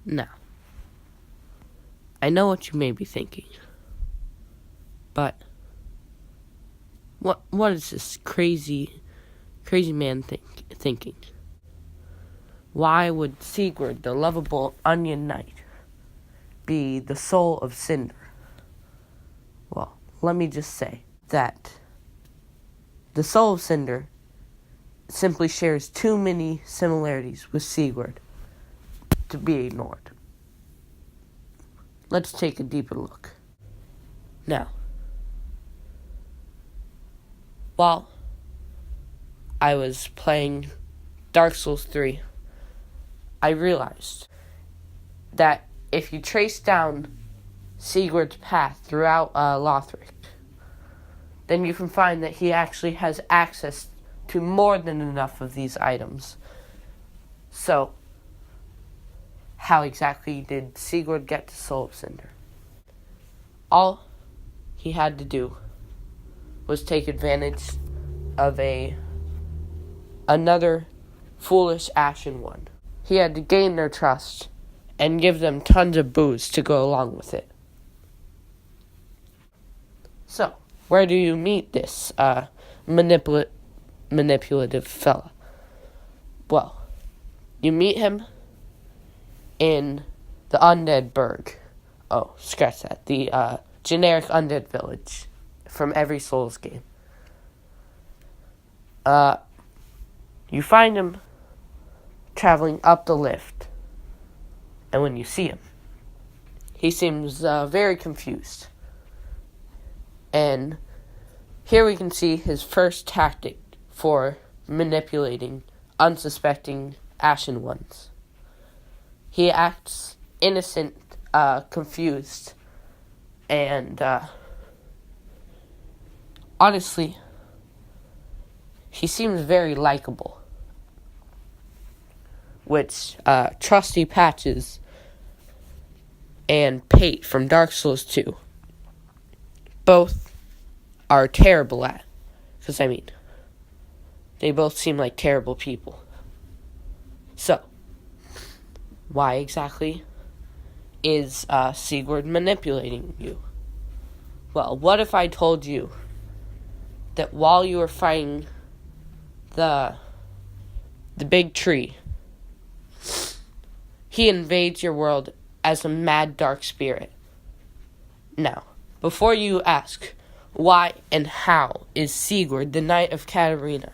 Now, I know what you may be thinking, but what is this crazy man thinking? Why would Siegward, the lovable onion knight, be the soul of Cinder? Well, let me just say that the soul of Cinder simply shares too many similarities with Siegward to be ignored. Let's take a deeper look. Now, while I was playing Dark Souls 3, I realized that if you trace down Siegward's path throughout Lothric, then you can find that he actually has access to more than enough of these items. So, how exactly did Siegward get to Soul of Cinder? All he had to do was take advantage of another foolish Ashen one. He had to gain their trust and give them tons of booze to go along with it. So, where do you meet this manipulative fella? Well, you meet him in the Undead Burg. Oh, scratch that. The generic Undead Village from every Souls game. You find him traveling up the lift. And when you see him, he seems very confused. And here we can see his first tactic for manipulating unsuspecting Ashen ones. He acts innocent, confused, and honestly, he seems very likable. Which Trusty Patches and Pate from Dark Souls 2 both are terrible at. Because, they both seem like terrible people. So, why exactly is Siegward manipulating you? Well, what if I told you that while you were fighting the big tree, he invades your world as a mad dark spirit? Now, before you ask, why and how is Siegward, the Knight of Katarina,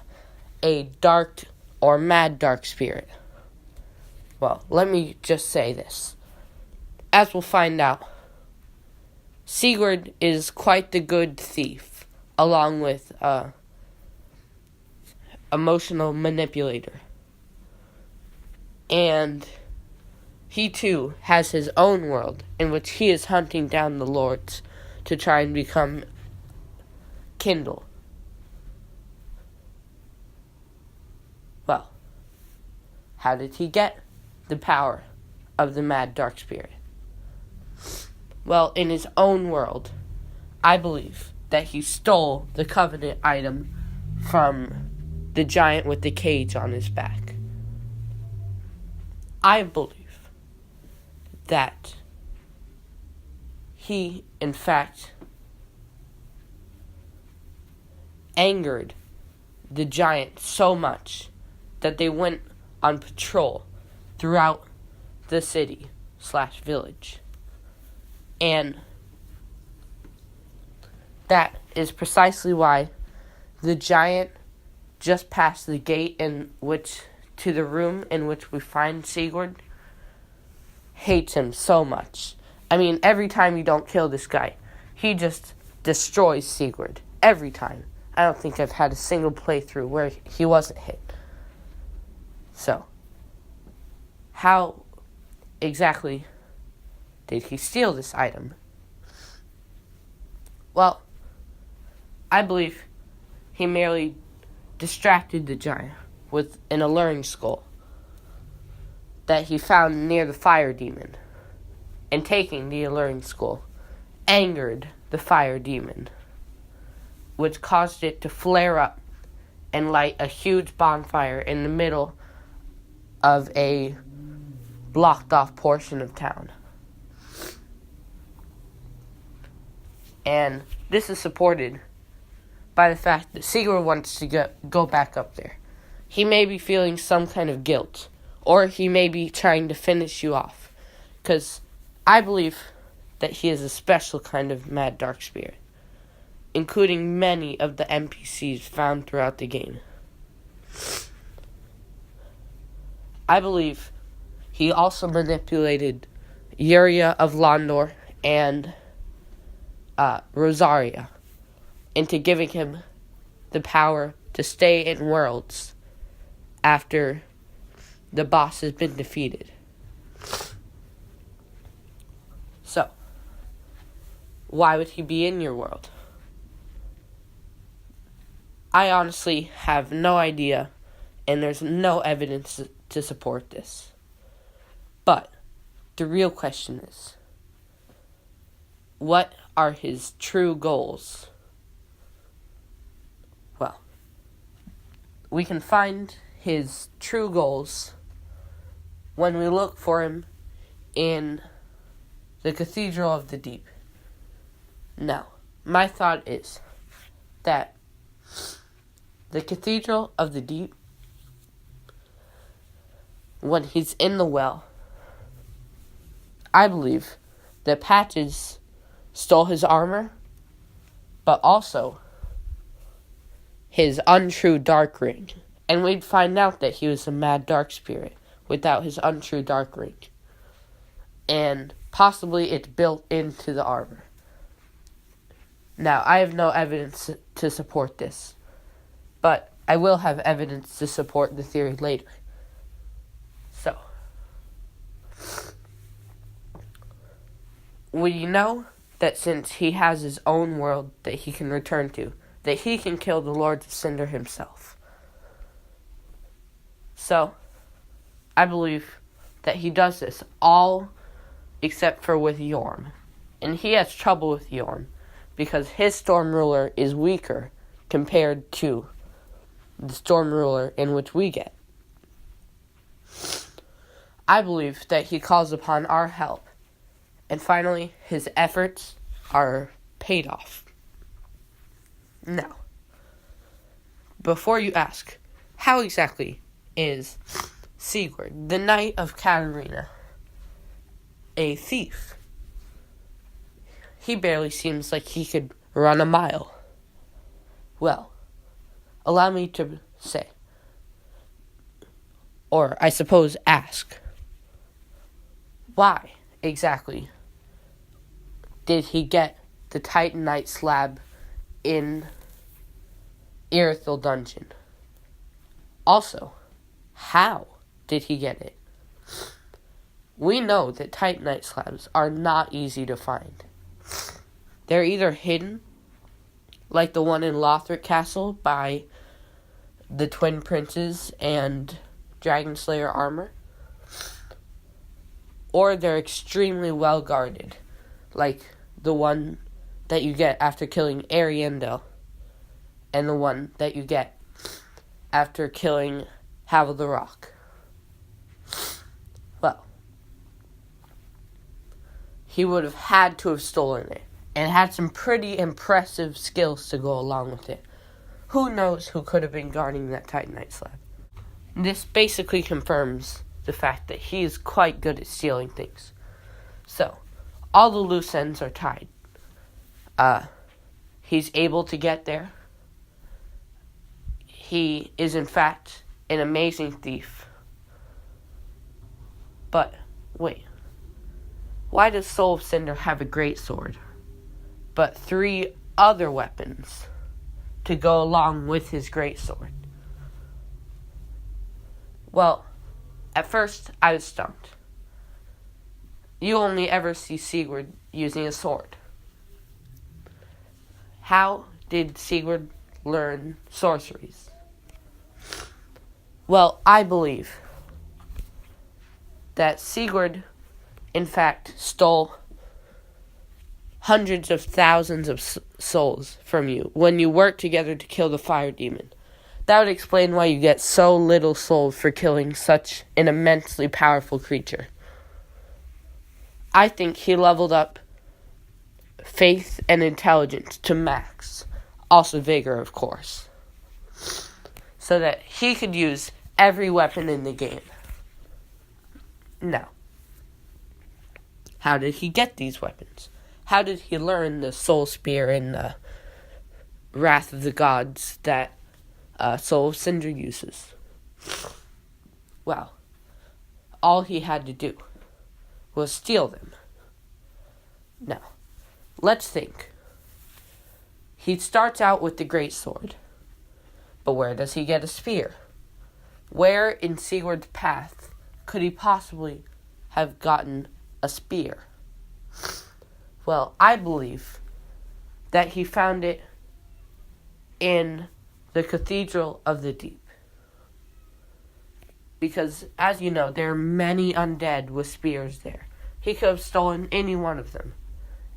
a dark or mad dark spirit? Well, let me just say this. As we'll find out, Siegward is quite the good thief, along with emotional manipulator. And he too has his own world in which he is hunting down the lords to try and become Kindle. Well, how did he get the power of the mad dark spirit? Well, in his own world, I believe that he stole the Covenant item from the giant with the cage on his back. I believe that he, in fact, angered the giant so much that they went on patrol throughout the city/village. And that is precisely why the giant just past the gate to the room in which we find Siegward hates him so much. Every time you don't kill this guy, he just destroys Siegward. Every time. I don't think I've had a single playthrough where he wasn't hit. So, how exactly did he steal this item? Well, I believe he merely distracted the giant with an alluring skull that he found near the fire demon, and taking the alluring skull, angered the fire demon, which caused it to flare up and light a huge bonfire in the middle of a blocked off portion of town. And this is supported by the fact that Siegward wants to go back up there. He may be feeling some kind of guilt, or he may be trying to finish you off, because I believe that he is a special kind of mad dark spirit, including many of the NPCs found throughout the game. I believe he also manipulated Yuria of Londor and Rosaria into giving him the power to stay in worlds after the boss has been defeated. So, why would he be in your world? I honestly have no idea, and there's no evidence to support this. But the real question is, what are his true goals? Well, we can find his true goals when we look for him in the Cathedral of the Deep. Now, my thought is that the Cathedral of the Deep, when he's in the well, I believe that Patches stole his armor, but also his untrue dark ring. And we'd find out that he was a mad dark spirit without his untrue dark ring. And possibly it's built into the armor. Now, I have no evidence to support this, but I will have evidence to support the theory later. So, we know that since he has his own world that he can return to, that he can kill the Lord of Cinder himself. So, I believe that he does this all except for with Yorm. And he has trouble with Yorm because his Storm Ruler is weaker compared to the Storm Ruler in which we get. I believe that he calls upon our help. And finally, his efforts are paid off. Now, before you ask, how exactly is Siegward, the Knight of Katarina, a thief? He barely seems like he could run a mile. Well, allow me to say, or I suppose ask, why exactly did he get the Titanite slab in Irithyll Dungeon? Also, how did he get it? We know that Titanite slabs are not easy to find. They're either hidden, like the one in Lothric Castle by the Twin Princes and Dragon Slayer armor, or they're extremely well guarded, like the one that you get after killing Ariandel, and the one that you get after killing Havel the Rock. Well, he would have had to have stolen it, and had some pretty impressive skills to go along with it. Who knows who could have been guarding that Titanite slab? This basically confirms the fact that he is quite good at stealing things. So, all the loose ends are tied. He's able to get there. He is, in fact, an amazing thief. But, wait. Why does Soul of Cinder have a great sword, but 3 other weapons to go along with his great sword? Well, at first, I was stumped. You only ever see Siegward using a sword. How did Siegward learn sorceries? Well, I believe that Siegward, in fact, stole hundreds of thousands of souls from you when you worked together to kill the fire demon. That would explain why you get so little souls for killing such an immensely powerful creature. I think he leveled up faith and intelligence to max. Also vigor, of course. So that he could use every weapon in the game. Now, how did he get these weapons? How did he learn the Soul Spear and the Wrath of the Gods that Soul of Cinder uses? Well, all he had to do was steal them. Now, let's think. He starts out with the great sword. But where does he get a spear? Where in Siegward's path could he possibly have gotten a spear? Well, I believe that he found it in the Cathedral of the Deep. Because, as you know, there are many undead with spears there. He could have stolen any one of them.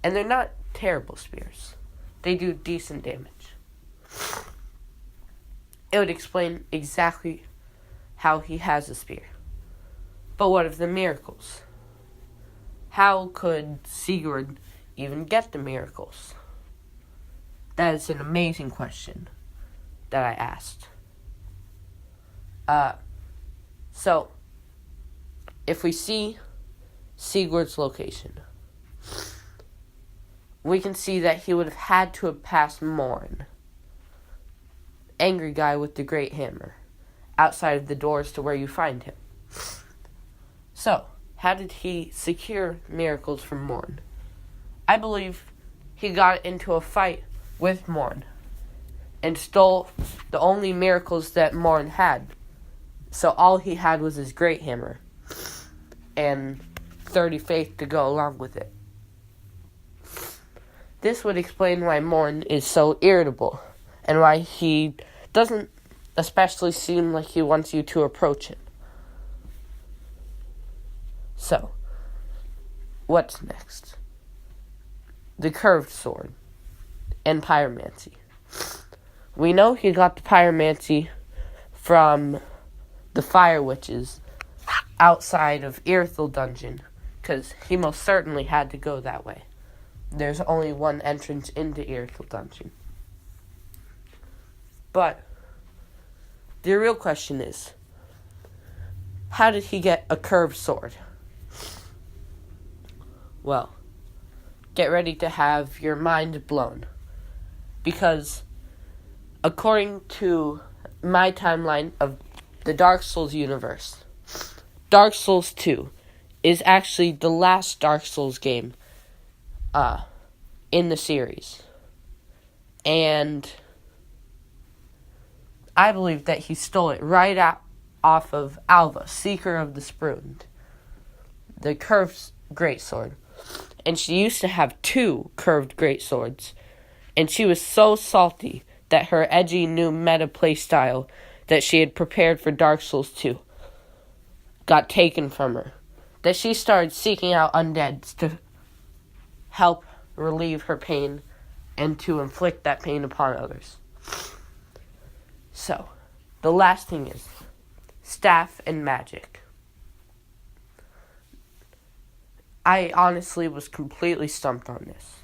And they're not terrible spears. They do decent damage. It would explain exactly how he has a spear. But what of the miracles? How could Siegward even get the miracles? That is an amazing question that I asked. So, if we see Siegward's location, we can see that he would have had to have passed Morn, angry guy with the great hammer, outside of the doors to where you find him. So, how did he secure miracles from Morn? I believe he got into a fight with Morn and stole the only miracles that Morn had. So all he had was his great hammer and 30 faith to go along with it. This would explain why Morn is so irritable and why he doesn't especially seem like he wants you to approach him. So, what's next? The curved sword and pyromancy. We know he got the pyromancy from the fire witches outside of Irithyll dungeon, because he most certainly had to go that way. There's only one entrance into Irithyll dungeon. But the real question is, how did he get a curved sword? Well, get ready to have your mind blown. Because according to my timeline of the Dark Souls universe, Dark Souls 2 is actually the last Dark Souls game in the series. And I believe that he stole it right off of Alva, Seeker of the Sprund, the curved greatsword. And she used to have 2 curved greatswords. And she was so salty that her edgy new meta playstyle that she had prepared for Dark Souls 2 got taken from her, that she started seeking out undeads to help relieve her pain and to inflict that pain upon others. So, the last thing is staff and magic. I honestly was completely stumped on this.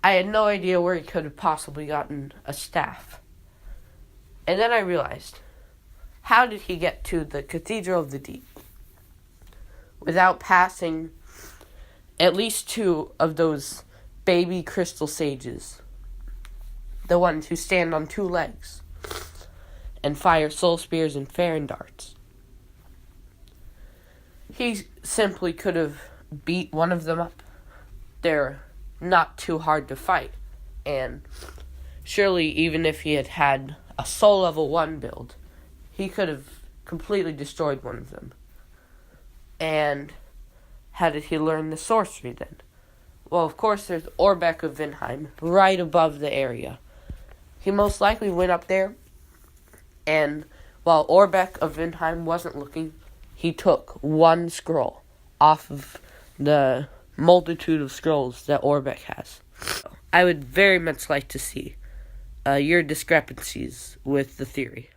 I had no idea where he could have possibly gotten a staff. And then I realized, how did he get to the Cathedral of the Deep without passing at least 2 of those baby crystal sages, the ones who stand on 2 legs and fire soul spears and Farron darts? He simply could have beat one of them up. They're not too hard to fight, and surely even if he had had a soul level 1 build, he could have completely destroyed one of them. And how did he learn the sorcery then? Well, of course, there's Orbeck of Vinheim right above the area. He most likely went up there, and while Orbeck of Vinheim wasn't looking, he took 1 scroll off of the multitude of scrolls that Orbeck has. I would very much like to see your discrepancies with the theory.